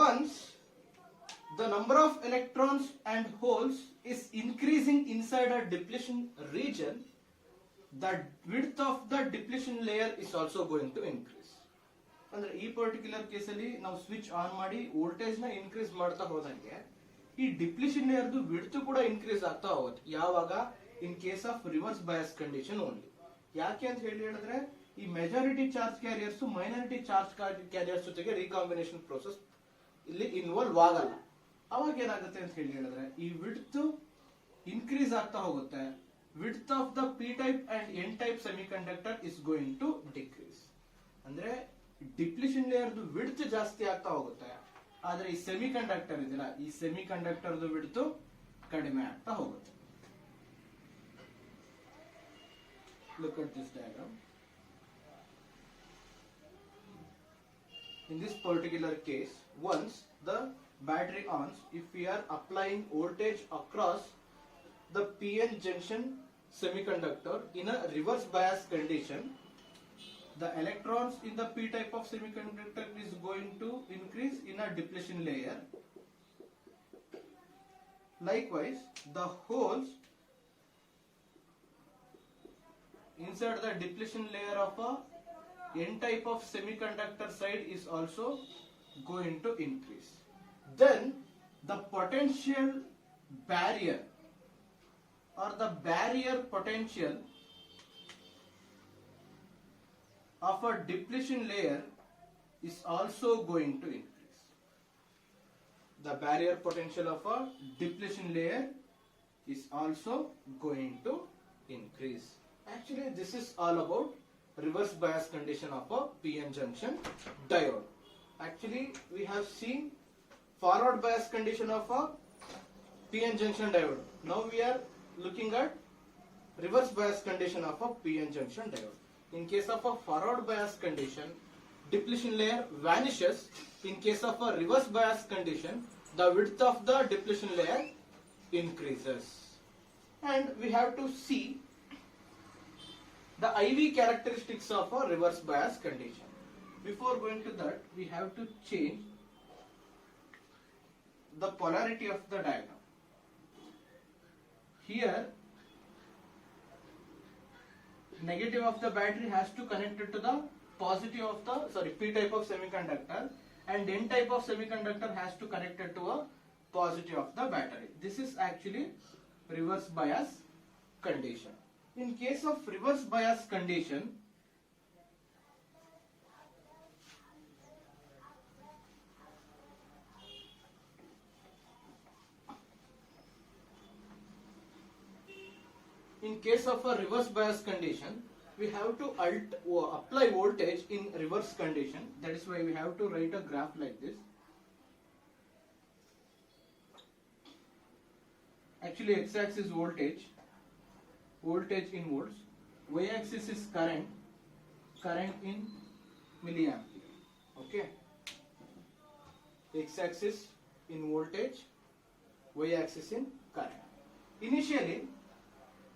Once the number of electrons and holes is increasing inside a depletion region, the width of the depletion layer is also going to increase. ಅಂದ್ರೆ ಈ particular case ಅಲ್ಲಿ ನಾವು switch on ಮಾಡಿ voltage ನ increase ಮಾಡ್ತಾ ಹೋದಂಗೆ ಈ depletion ಲೇಯರ್ದು ವಿಡ್ತ್ ಕೂಡ ಇನ್ಕ್ರೀಸ್ ಆಗ್ತಾ ಹೋಗುತ್ತೆ. ಯಾವಾಗ? In case of reverse bias condition only. ಯಾಕೆ ಅಂತ ಹೇಳಿದ್ರೆ ಈ majority charge carriers minority charge carriers ಜೊತೆಗೆ ರೀಕಾಂಬಿನೇಷನ್ ಪ್ರೋಸೆಸ್ ಇಲ್ಲಿ ಇನ್ವಾಲ್ವ್ ಆಗಲ್ಲ. ಅವಾಗ ಏನಾಗುತ್ತೆ ಅಂತ ಹೇಳಿದ್ರೆ ಈ ವಿಡ್ತ್ ಇನ್ಕ್ರೀಸ್ ಆಗ್ತಾ ಹೋಗುತ್ತೆ. Width of the P type and N type semiconductor is going to decrease. ಅಂದ್ರೆ ಡಿಪ್ಲಿಷನ್ ಲೇಯರ್ದು ವಿಡ್ತ್ ಜಾಸ್ತಿ ಆಗ್ತಾ ಹೋಗುತ್ತೆ, ಆದ್ರೆ ಈ ಸೆಮಿಕಂಡಕ್ಟರ್ ಇದೆಯಲ್ಲ ಈ ಸೆಮಿಕಂಡಕ್ಟರ್ದು ವಿಡ್ತ್ ಕಡಿಮೆ ಆಗ್ತಾ ಹೋಗುತ್ತೆ. Look at this diagram. In this particular case, once the battery ons, if we are applying voltage across the PN junction semiconductor in a reverse bias condition, the electrons in the p type of semiconductor is going to increase in a depletion layer. Likewise, the holes inside the depletion layer of a n type of semiconductor side is also going to increase. Then the potential barrier or the barrier potential of a depletion layer is also going to increase. The barrier potential of a depletion layer is also going to increase. Actually, this is all about reverse bias condition of a PN junction diode. Actually, we have seen forward bias condition of a PN junction diode. Now we are looking at reverse bias condition of a PN junction diode. In case of a forward bias condition, depletion layer vanishes. In case of a reverse bias condition, the width of the depletion layer increases. And we have to see the IV characteristics of a reverse bias condition. Before going to that, we have to change the polarity of the diagram. Here, negative of the battery has to connect it to the positive of the P type of semiconductor, and N type of semiconductor has to connect it to a positive of the battery. This is actually reverse bias condition. In case of reverse bias condition, we have to apply voltage in reverse condition. That is why we have to write a graph like this. Actually, x-axis voltage in volts, y-axis is current in milliampere. Okay, x-axis in voltage, y-axis in current. Initially,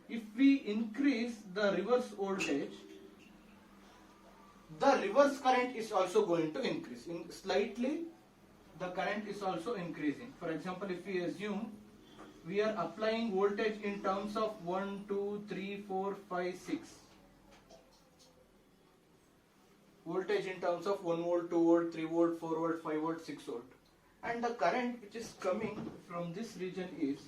if we increase the reverse voltage, the reverse current is also going to increase. Slightly, the current is also increasing. For example, if we assume we are applying voltage in terms of 1, 2, 3, 4, 5, 6. Voltage in terms of 1 volt, 2 volt, 3 volt, 4 volt, 5 volt, 6 volt. And the current which is coming from this region is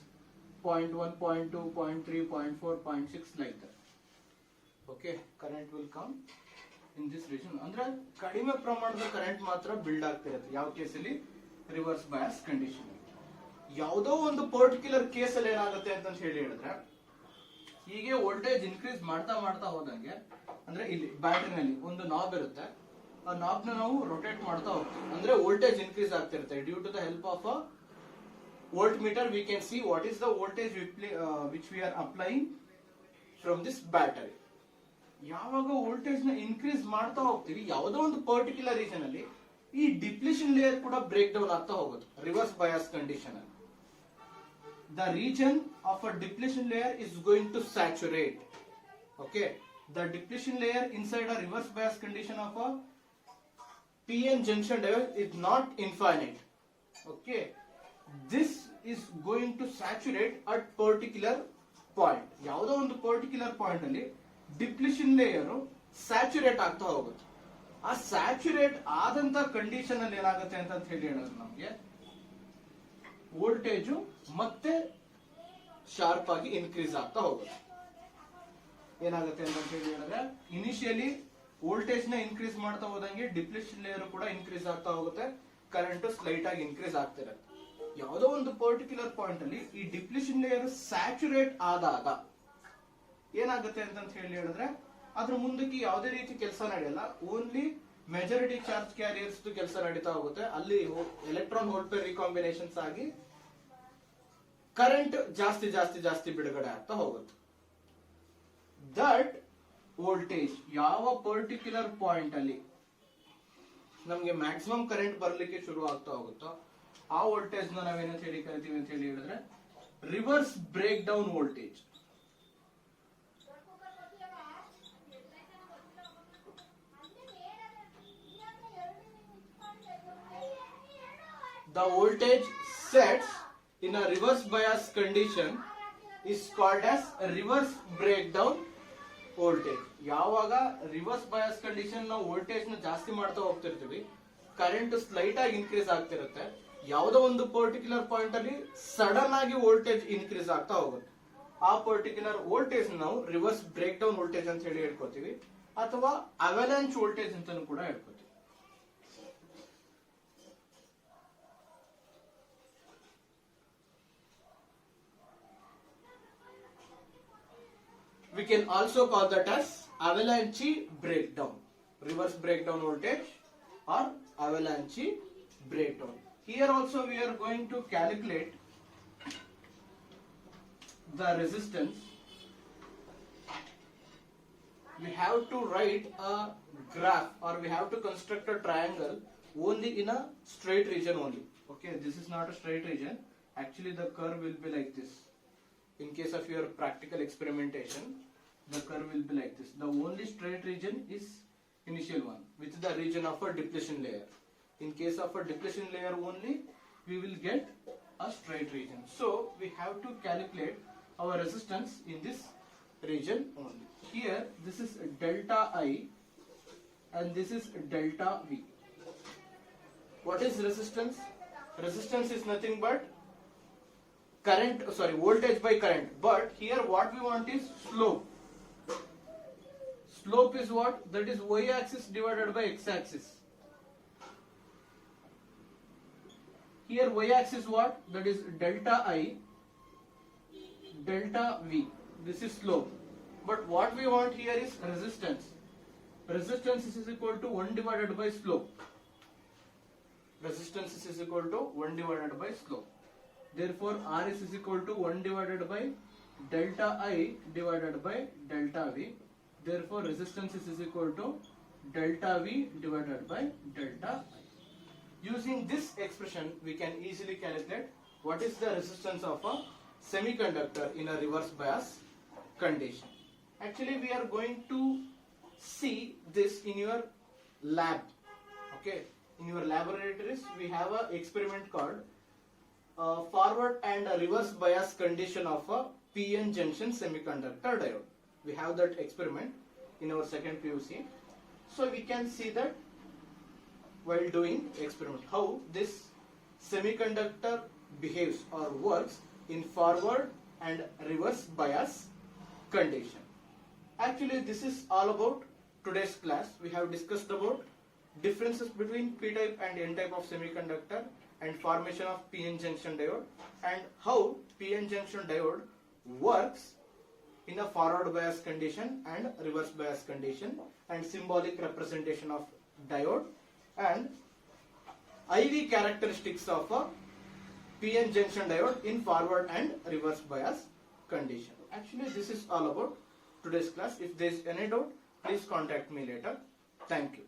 0.1, 0.2, 0.3, 0.4, 0.6 like that. Okay, current will come in this region. Andre kadime pramanada current matra build ಆಗ್ತಿರುತ್ತೆ ಯಾವ case ಅಲ್ಲಿ reverse bias condition. ಯಾವುದೋ ಒಂದು particular case ಅಲ್ಲಿ ಏನಾಗುತ್ತೆ ಅಂತ ಹೇಳಿದ್ರೆ ಹೀಗೆ ವೋಲ್ಟೇಜ್ ಇನ್ಕ್ರೀಸ್ ಮಾಡ್ತಾ ಹೋದಂಗೆ, ಅಂದ್ರೆ ಇಲ್ಲಿ ಬ್ಯಾಟರಿನಲ್ಲಿ ಒಂದು ನಾಬ್ ಇರುತ್ತೆ, ಆ ನಾಬ್ ನ ನಾವು ರೊಟೇಟ್ ಮಾಡ್ತಾ ಹೋಗ್ತೀವಿ, ಅಂದ್ರೆ ವೋಲ್ಟೇಜ್ ಇನ್ಕ್ರೀಸ್ ಆಗ್ತಿರುತ್ತೆ. Due to the help of a voltmeter we can see what is the voltage which we are applying from this battery. ಯಾವಾಗ ವೋಲ್ಟೇಜ್ ನ ಇನ್ಕ್ರೀಸ್ ಮಾಡ್ತಾ ಹೋಗ್ತೀವಿ ಯಾವುದೋ ಒಂದು ಪರ್ಟಿಕ್ಯುಲರ್ ರೀಜನ್ ಅಲ್ಲಿ, ಈ ಡಿಪ್ಲಿಷನ್ ಲೇಯರ್ ಕೂಡ ಬ್ರೇಕ್ ಡೌನ್ ಆಗ್ತಾ ಹೋಗುತ್ತೆ ರಿವರ್ಸ್ ಬಯಾಸ್ ಕಂಡೀಷನ್ ಅಲ್ಲಿ. The region of a depletion layer is going to saturate. Okay, the depletion layer inside a reverse bias condition of a PN junction diode is not infinite. Okay, this is going to saturate at particular point. ಯಾವುದೋ ಒಂದು particular point ಅಲ್ಲಿ depletion layer saturate ಆಗ್ತಾ ಹೋಗುತ್ತೆ. ಆ saturate ಆದಂತ condition ಅಲ್ಲಿ ಏನಾಗುತ್ತೆ ಅಂತ ಹೇಳಿದ್ರೆ ನಮಗೆ ವೋಲ್ಟೇಜು ಮತ್ತೆ ಶಾರ್ಪ್ ಆಗಿ ಇನ್ಕ್ರೀಸ್ ಆಗ್ತಾ ಹೋಗುತ್ತೆ. ಏನಾಗುತ್ತೆ ಅಂತ ಹೇಳಿದ್ರೆ ಇನಿಷಿಯಲಿ ವೋಲ್ಟೇಜ್ ನ ಇನ್ಕ್ರೀಸ್ ಮಾಡ್ತಾ ಹೋದಂಗೆ ಡಿಪ್ಲಿಷನ್ ಲೇಯರ್ ಕೂಡ ಇನ್ಕ್ರೀಸ್ ಆಗ್ತಾ ಹೋಗುತ್ತೆ, ಕರೆಂಟ್ ಸ್ಲೈಟ್ ಆಗಿ ಇನ್ಕ್ರೀಸ್ ಆಗ್ತಿರುತ್ತೆ. ಯಾವುದೋ ಒಂದು ಪರ್ಟಿಕ್ಯುಲರ್ ಪಾಯಿಂಟ್ ಅಲ್ಲಿ ಈ ಡಿಪ್ಲಿಷನ್ ಲೇಯರ್ ಸ್ಯಾಚುರೇಟ್ ಆದಾಗ ಏನಾಗುತ್ತೆ ಅಂತ ಹೇಳಿದ್ರೆ ಅದ್ರ ಮುಂದಕ್ಕೆ ಯಾವುದೇ ರೀತಿ ಕೆಲಸ ನಡೆಯಲ್ಲ, ಓನ್ಲಿ ಮೆಜಾರಿಟಿ ಚಾರ್ಜ್ ಕ್ಯಾರಿಯರ್ಸ್ ಕೆಲಸ ನಡೀತಾ ಹೋಗುತ್ತೆ. ಅಲ್ಲಿ ಎಲೆಕ್ಟ್ರಾನ್ ಹೋಲ್ ಪೇರ್ ರಿಕಾಂಬಿನೇಷನ್ಸ್ ಆಗಿ ಕರೆಂಟ್ ಜಾಸ್ತಿ ಬಿಡುಗಡೆ ಆಗ್ತಾ ಹೋಗುತ್ತೆ. ದಟ್ ವೋಲ್ಟೇಜ್ ಯಾವ ಪರ್ಟಿಕ್ಯುಲರ್ ಪಾಯಿಂಟ್ ಅಲ್ಲಿ ನಮ್ಗೆ ಮ್ಯಾಕ್ಸಿಮಮ್ ಕರೆಂಟ್ ಬರ್ಲಿಕ್ಕೆ ಶುರು ಆಗ್ತಾ ಹೋಗುತ್ತೋ ಆ ವೋಲ್ಟೇಜ್ ನ ನಾವೇನಂತ ಹೇಳಿ ಕರಿತೀವಿ ಅಂತ ಹೇಳಿದ್ರೆ reverse breakdown voltage. the voltage sets in a reverse bias condition is called as reverse breakdown voltage. ಯಾವಾಗ ರಿವರ್ಸ್ ಬಯಾಸ್ ಕಂಡೀಷನ್ ನಾವು ವೋಲ್ಟೇಜ್ ನ ಜಾಸ್ತಿ ಮಾಡ್ತಾ ಹೋಗ್ತಿರ್ತೀವಿ, ಕರೆಂಟ್ ಸ್ಲೈಟ್ ಆಗಿ ಇನ್ಕ್ರೀಸ್ ಆಗ್ತಿರುತ್ತೆ, ಯಾವುದೋ ಒಂದು ಪರ್ಟಿಕ್ಯುಲರ್ ಪಾಯಿಂಟ್ ಅಲ್ಲಿ ಸಡನ್ ಆಗಿ ವೋಲ್ಟೇಜ್ ಇನ್ಕ್ರೀಸ್ ಆಗ್ತಾ ಹೋಗುತ್ತೆ. ಆ ಪರ್ಟಿಕ್ಯುಲರ್ ವೋಲ್ಟೇಜ್ ನಾವು ರಿವರ್ಸ್ ಬ್ರೇಕ್ ಡೌನ್ ವೋಲ್ಟೇಜ್ ಅಂತ ಹೇಳಿ ಹೇಳ್ಕೊತೀವಿ, ಅಥವಾ ಅವಲಾಂಚ್ ವೋಲ್ಟೇಜ್ ಅಂತಾನೂ ಕೂಡ ಹೇಳ್ಕೊತೀವಿ. We can also call that as avalanche breakdown, reverse breakdown voltage or avalanche breakdown. Here also we are going to calculate the resistance. We have to write a graph, or we have to construct a triangle only in a straight region only. Okay, this is not a straight region. Actually the curve will be like this. In case of your practical experimentation, the curve will be like this. The only straight region is initial one, which is the region of a depletion layer. In case of a depletion layer only, we will get a straight region. So we have to calculate our resistance in this region only. Here this is delta I and this is delta V. What is resistance? Resistance is nothing but voltage by current. But here what we want is slope. Slope is what? That is y axis divided by x axis. Here y axis what? That is delta I, delta V. This is slope. But what we want here is resistance. Resistance is equal to 1 divided by slope. Resistance is equal to 1 divided by slope. Therefore R is equal to 1 divided by delta I divided by delta V. Therefore resistance is equal to delta V divided by delta I. Using this expression we can easily calculate what is the resistance of a semiconductor in a reverse bias condition. Actually we are going to see this in your lab. Okay, in your laboratories we have a experiment called forward and a reverse bias condition of a PN junction semiconductor diode. We have that experiment in our second PUC. So we can see that while doing experiment how this semiconductor behaves or works in forward and reverse bias condition. Actually this is all about today's class. We have discussed about differences between P-type and N-type of semiconductor and formation of PN junction diode, and how PN junction diode works in a forward bias condition and reverse bias condition, and symbolic representation of diode, and IV characteristics of a PN junction diode in forward and reverse bias condition. Actually this is all about today's class. If there is any doubt, please contact me later. Thank you.